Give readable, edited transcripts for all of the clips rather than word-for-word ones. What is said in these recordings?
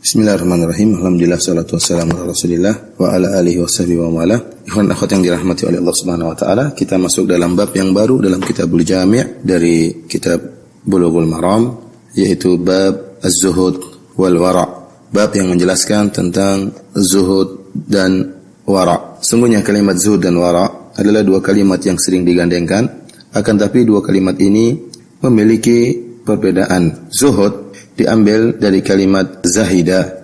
Bismillahirrahmanirrahim. Alhamdulillah salatu wassalamu ala Rasulillah wa ala alihi washabihi wa wala. Ikhwan akhwat yang dirahmati oleh Allah Subhanahu wa taala, kita masuk dalam bab yang baru dalam Kitabul Jami' dari kitab Bulughul Maram, yaitu bab Az-Zuhud wal Wara'. Bab yang menjelaskan tentang zuhud dan wara'. Sungguhnya kalimat zuhud dan wara' adalah dua kalimat yang sering digandengkan, akan tapi dua kalimat ini memiliki perbedaan. Zuhud diambil dari kalimat zahida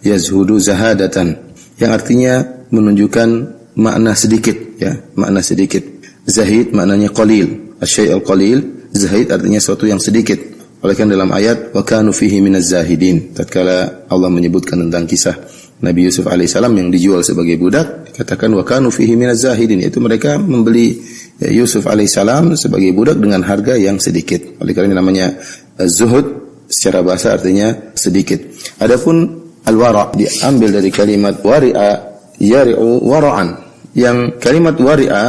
yazhudu zahadatan, yang artinya menunjukkan makna sedikit, ya, makna sedikit. Zahid maknanya qalil, asy-syai' al-qalil. Zahid artinya sesuatu yang sedikit. Oleh karena dalam ayat wa kanu fihi minaz zahidin, tatkala Allah menyebutkan tentang kisah Nabi Yusuf alaihissalam yang dijual sebagai budak, dikatakan wa kanu fihi minaz zahidin, yaitu mereka membeli Yusuf alaihissalam sebagai budak dengan harga yang sedikit. Oleh karena namanya zuhud secara bahasa artinya sedikit. Adapun al-wara' diambil dari kalimat wari'a yari'u wara'an, yang kalimat wari'a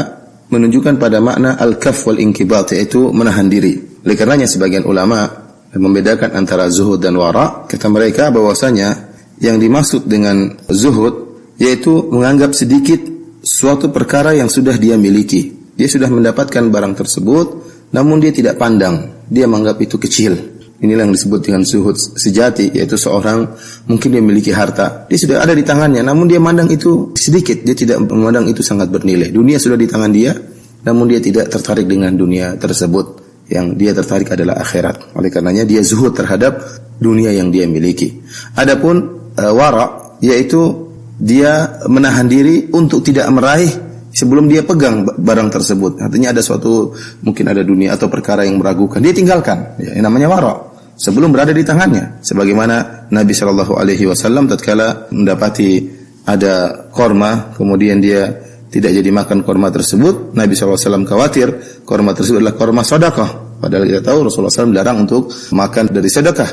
menunjukkan pada makna al-kaf wal inkibat, yaitu menahan diri. Oleh karenanya sebagian ulama membedakan antara zuhud dan wara'. Kata mereka bahwasanya yang dimaksud dengan zuhud yaitu menganggap sedikit suatu perkara yang sudah dia miliki. Dia sudah mendapatkan barang tersebut, namun dia tidak pandang, dia menganggap itu kecil. Inilah yang disebut dengan zuhud sejati, yaitu seorang mungkin dia memiliki harta, dia sudah ada di tangannya, namun dia memandang itu sedikit, dia tidak memandang itu sangat bernilai. Dunia sudah di tangan dia, namun dia tidak tertarik dengan dunia tersebut. Yang dia tertarik adalah akhirat. Oleh karenanya dia zuhud terhadap dunia yang dia miliki. Adapun wara', yaitu dia menahan diri untuk tidak meraih sebelum dia pegang barang tersebut. Artinya ada suatu, mungkin ada dunia atau perkara yang meragukan, dia tinggalkan. Ya, yang namanya wara' sebelum berada di tangannya. Sebagaimana Nabi Shallallahu Alaihi Wasallam tatkala mendapati ada korma, kemudian dia tidak jadi makan korma tersebut, Nabi SAW khawatir korma tersebut adalah korma sedekah. Padahal kita tahu Rasulullah SAW dilarang untuk makan dari sedekah.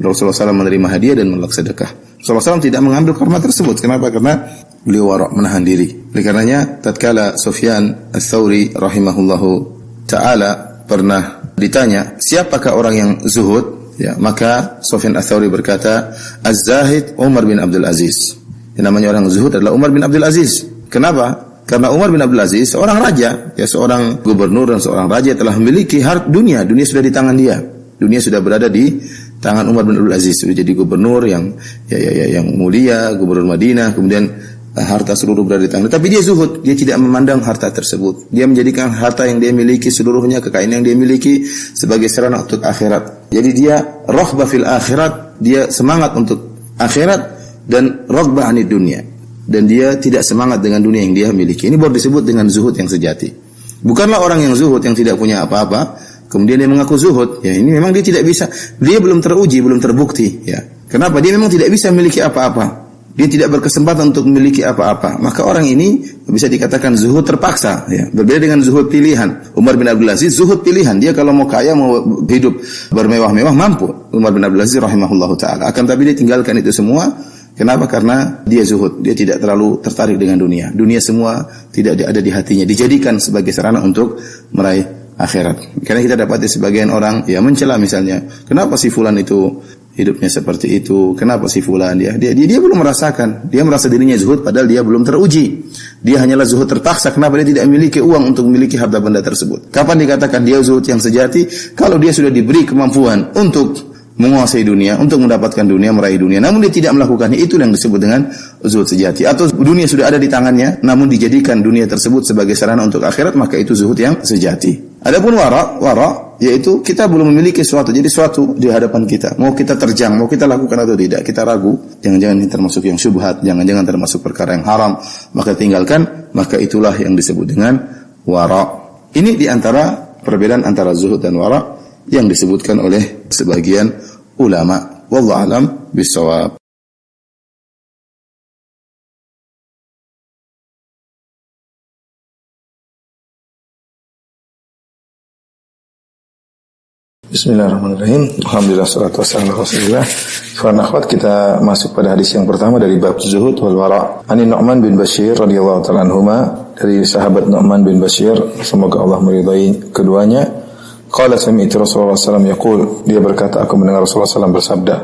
Rasulullah SAW menerima hadiah dan menolak sedekah. Rasulullah SAW tidak mengambil korma tersebut. Kenapa? Karena beliau wara', menahan diri. Oleh karenanya tatkala Sufyan Ats-Tsauri rahimahullahu taala pernah ditanya, siapakah orang yang zuhud? Ya, maka Sufyan Ats-Tsauri berkata, Az-Zahid Umar bin Abdul Aziz. Yang namanya orang zuhud adalah Umar bin Abdul Aziz. Kenapa? Karena Umar bin Abdul Aziz seorang raja, ya, seorang gubernur dan seorang raja, telah memiliki dunia sudah di tangan dia. Dunia sudah berada di tangan Umar bin Abdul Aziz. Sudah jadi gubernur yang mulia, gubernur Madinah, kemudian harta seluruh berada di tangan. Tapi dia zuhud, dia tidak memandang harta tersebut. Dia menjadikan harta yang dia miliki seluruhnya, kekayaan yang dia miliki sebagai sarana untuk akhirat. Jadi dia raghbah fil akhirat, dia semangat untuk akhirat, dan raghbah anid dunia. Dan dia tidak semangat dengan dunia yang dia miliki. Ini baru disebut dengan zuhud yang sejati. Bukanlah orang yang zuhud yang tidak punya apa-apa kemudian dia mengaku zuhud. Ya, ini memang dia tidak bisa. Dia belum teruji, belum terbukti, ya. Kenapa? Dia memang tidak bisa memiliki apa-apa. Dia tidak berkesempatan untuk memiliki apa-apa. Maka orang ini bisa dikatakan zuhud terpaksa, ya. Berbeda dengan zuhud pilihan. Umar bin Abdul Aziz zuhud pilihan. Dia kalau mau kaya, mau hidup bermewah-mewah, mampu. Umar bin Abdul Aziz rahimahullahu taala. Akan tapi dia tinggalkan itu semua. Kenapa? Karena dia zuhud. Dia tidak terlalu tertarik dengan dunia. Dunia semua tidak ada di hatinya. Dijadikan sebagai sarana untuk meraih akhirat. Karena kita dapati sebagian orang ya mencela misalnya, kenapa si fulan itu hidupnya seperti itu? Kenapa si fulan dia belum merasakan. Dia merasa dirinya zuhud padahal dia belum teruji. Dia hanyalah zuhud terpaksa. Kenapa? Dia tidak memiliki uang untuk memiliki harta benda tersebut. Kapan dikatakan dia zuhud yang sejati? Kalau dia sudah diberi kemampuan untuk menguasai dunia, untuk mendapatkan dunia, meraih dunia, namun dia tidak melakukannya, itu yang disebut dengan zuhud sejati. Atau dunia sudah ada di tangannya, namun dijadikan dunia tersebut sebagai sarana untuk akhirat, maka itu zuhud yang sejati. Adapun wara' yaitu kita belum memiliki sesuatu, jadi sesuatu di hadapan kita, mau kita terjang, mau kita lakukan atau tidak, kita ragu, jangan-jangan ini termasuk yang syubhat, jangan-jangan termasuk perkara yang haram, maka tinggalkan, maka itulah yang disebut dengan wara'. Ini di antara perbedaan antara zuhud dan wara' yang disebutkan oleh sebagian ulama. Wallahu a'lam bishawab. Bismillahirrahmanirrahim. Alhamdulillah salatu wassalamu ala Rasulillah. Akhwat, kita masuk pada hadis yang pertama dari bab zuhud wal wara'. Ani Nu'man bin Bashir radhiyallahu ta'ala anhuma, dari sahabat Nu'man bin Bashir, semoga Allah meridai keduanya. Qala sami'tu Rasulullah sallallahu alaihi wasallam yaqul, dia berkata, aku mendengar Rasulullah sallallahu alaihi wasallam bersabda,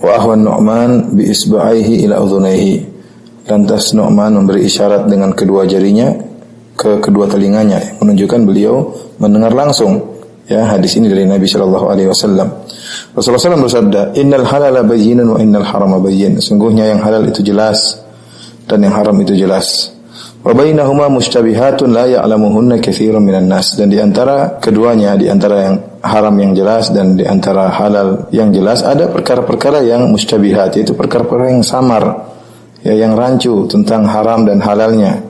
Wa ahwan Nu'man bi isba'aihi ila udhunaihi. Lantas Nu'man memberi isyarat dengan kedua jarinya ke kedua telinganya, menunjukkan beliau mendengar langsung. Ya, hadis ini dari Nabi sallallahu alaihi wasallam. Rasulullah SAW bersabda, "Innal halala bayyinun wa innal harama bayyin." Sungguhnya yang halal itu jelas dan yang haram itu jelas. Wa bainahuma mushtabihatun la ya'lamuhunna katsirun minan nas. Dan di antara keduanya, di antara yang haram yang jelas dan di antara halal yang jelas, ada perkara-perkara yang mushtabihat, yaitu perkara-perkara yang samar, ya, yang rancu tentang haram dan halalnya.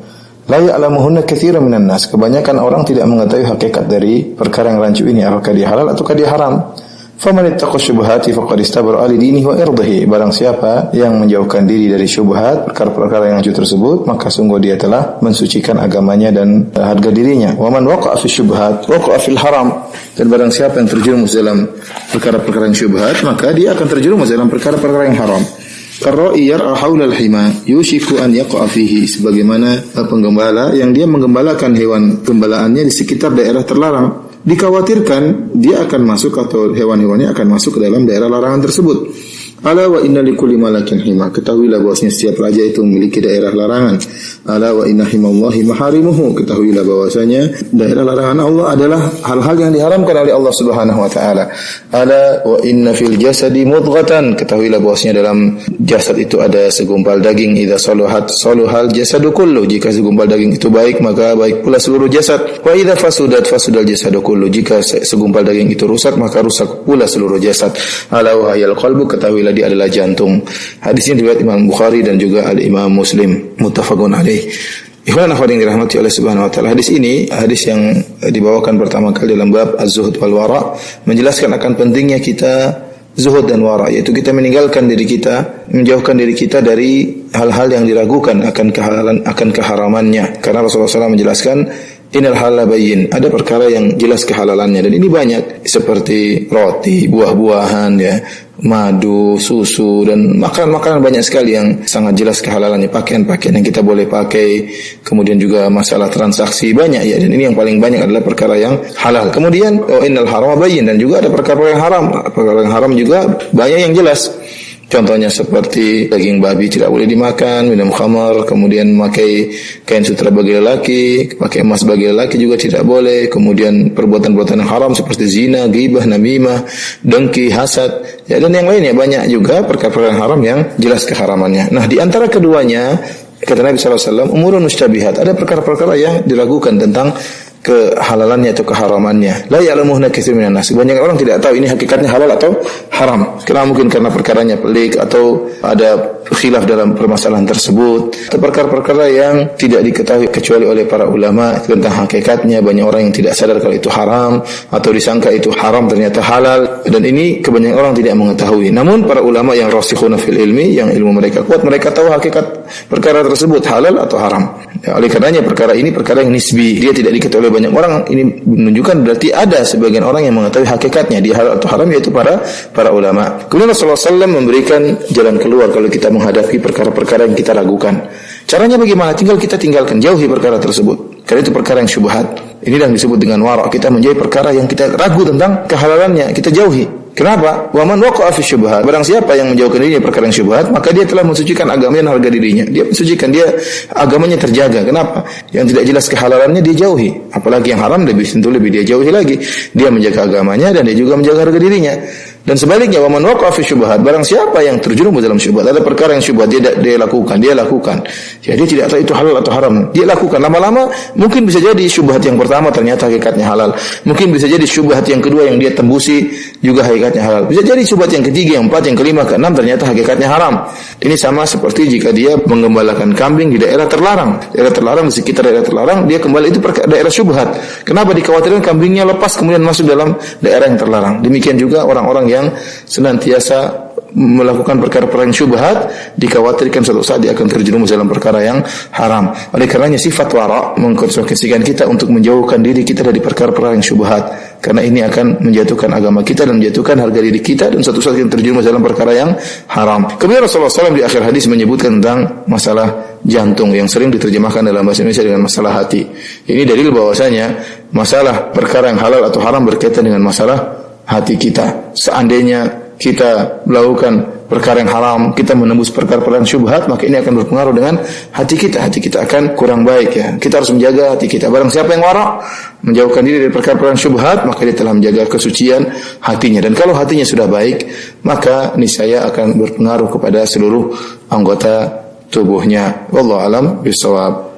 La ya'lamuhunna katsiran minan nas. Kebanyakan orang tidak mengetahui hakikat dari perkara yang rancu ini, apakah dia halal ataukah dia haram. Faman ittaqa syubhati faqad istabara li dinihi wa irdihi. Barang siapa yang menjauhkan diri dari syubhat, perkara-perkara yang rancu tersebut, maka sungguh dia telah mensucikan agamanya dan harga dirinya. Wa man waqa'a fi syubhat waqa'a fil haram. Dan barang siapa yang terjerumus dalam perkara-perkara yang syubhat, maka dia akan terjerumus dalam perkara-perkara yang haram. Karra'i yar'a haulal hima yushiku an yaqa'a fihi. Sebagaimana penggembala yang dia menggembalakan hewan gembalaannya di sekitar daerah terlarang, dikhawatirkan dia akan masuk atau hewan-hewannya akan masuk ke dalam daerah larangan tersebut. Ala wa inna likulli malakin hima. Ketahuilah bahwasanya setiap raja itu memiliki daerah larangan. Ala wa inna himallahi maharimuhu. Ketahuilah bahwasanya daerah larangan Allah adalah hal-hal yang diharamkan oleh Allah Subhanahu wa taala. Ala wa inna fil jasadi mudghatan. Ketahuilah bahwasanya dalam jasad itu ada segumpal daging. Idza saluhat saluhal jasadu kullu. Jika segumpal daging itu baik, maka baik pula seluruh jasad. Wa idza fasudat fasudal jasadu kullu. Jika segumpal daging itu rusak, maka rusak pula seluruh jasad. Ala wa hayal qalbu. Ketahuilah dia adalah jantung. Hadis ini riwayat Imam Bukhari dan juga Al-Imam Muslim, muttafaqun alaih. Ikhwan akhwat yang dirahmati oleh Subhanahu wa taala. Hadis ini hadis yang dibawakan pertama kali dalam bab Az-Zuhud wal Wara, menjelaskan akan pentingnya kita zuhud dan wara, yaitu kita meninggalkan diri kita, menjauhkan diri kita dari hal-hal yang diragukan akan kehalalan, akan keharamannya. Karena Rasulullah SAW menjelaskan innal halala bayyin, ada perkara yang jelas kehalalannya, dan ini banyak, seperti roti, buah-buahan, ya, madu, susu, dan makanan-makanan banyak sekali yang sangat jelas kehalalannya. Pakaian-pakaian yang kita boleh pakai, kemudian juga masalah transaksi banyak, ya, dan ini yang paling banyak adalah perkara yang halal. Kemudian innal harama bayyin, dan juga ada perkara yang haram. Perkara yang haram juga banyak yang jelas. Contohnya seperti daging babi tidak boleh dimakan, minum khamar, kemudian memakai kain sutra bagi lelaki, pakai emas bagi lelaki juga tidak boleh. Kemudian perbuatan-perbuatan yang haram seperti zina, ghibah, namimah, dengki, hasad, ya, dan yang lainnya banyak juga perkara-perkara yang haram yang jelas keharamannya. Nah, di antara keduanya, kata Nabi SAW, umurun mustabihat, ada perkara-perkara yang diragukan tentang kehalalannya atau keharamannya. La ya'lamuhunna katsirun minan nas. Banyak orang tidak tahu ini hakikatnya halal atau haram. Karena mungkin karena perkaranya pelik atau ada khilaf dalam permasalahan tersebut, atau perkara-perkara yang tidak diketahui kecuali oleh para ulama tentang hakikatnya. Banyak orang yang tidak sadar kalau itu haram, atau disangka itu haram ternyata halal, dan ini kebanyakan orang tidak mengetahui. Namun para ulama yang rasikhuna fil ilmi, yang ilmu mereka kuat, mereka tahu hakikat perkara tersebut halal atau haram. Ya, oleh karenanya perkara ini perkara yang nisbi, dia tidak diketahui oleh banyak orang. Ini menunjukkan berarti ada sebagian orang yang mengetahui hakikatnya dia halal atau haram, yaitu para ulama. Kemudian Rasulullah SAW memberikan jalan keluar kalau kita menghadapi perkara-perkara yang kita ragukan. Caranya bagaimana? Tinggal kita tinggalkan, jauhi perkara tersebut. Karena itu perkara yang syubhat. Ini yang disebut dengan wara'. Kita menjauhi perkara yang kita ragu tentang kehalalannya, kita jauhi. Kenapa? Wa man waqa'a fi syubhat. Barang siapa yang menjauhkan dirinya perkara yang syubhat, maka dia telah mensucikan agamanya dan harga dirinya. Dia mensucikan, dia agamanya terjaga. Kenapa? Yang tidak jelas kehalalannya dia jauhi. Apalagi yang haram tentu lebih dia jauhi lagi. Dia menjaga agamanya dan dia juga menjaga harga dirinya. Dan sebaliknya, wa man waqa'a fi syubhat, barang siapa yang terjerumus dalam syubhat, ada perkara yang syubhat dia lakukan. Jadi tidak tahu itu halal atau haram. Dia lakukan, lama-lama mungkin bisa jadi syubhat yang pertama ternyata hakikatnya halal. Mungkin bisa jadi syubhat yang kedua yang dia tembusi juga hakikatnya halal. Bisa jadi syubhat yang ketiga, yang empat, yang kelima, keenam ternyata hakikatnya haram. Ini sama seperti jika dia menggembalakan kambing di daerah terlarang. Daerah terlarang, di sekitar daerah terlarang, dia kembali itu daerah syubhat. Kenapa? Dikhawatirkan kambingnya lepas kemudian masuk dalam daerah yang terlarang. Demikian juga orang-orang yang senantiasa melakukan perkara-perkara yang syubhat, dikhawatirkan suatu saat dia akan terjerumus dalam perkara yang haram. Oleh karenanya sifat wara' mengkonsekuensikan kita untuk menjauhkan diri kita dari perkara-perkara yang syubhat, karena ini akan menjatuhkan agama kita dan menjatuhkan harga diri kita, dan suatu saat kita terjerumus dalam perkara yang haram. Kemudian Rasulullah SAW di akhir hadis menyebutkan tentang masalah jantung yang sering diterjemahkan dalam bahasa Indonesia dengan masalah hati. Ini dalil bahwasanya masalah perkara yang halal atau haram berkaitan dengan masalah hati kita. Seandainya kita melakukan perkara yang haram, kita menembus perkara-perkara syubhat, maka ini akan berpengaruh dengan hati kita. Hati kita akan kurang baik ya. Kita harus menjaga hati kita. Barang siapa yang wara', menjauhkan diri dari perkara-perkara syubhat, maka dia telah menjaga kesucian hatinya. Dan kalau hatinya sudah baik, maka niscaya akan berpengaruh kepada seluruh anggota tubuhnya. Wallahu alam bisawab.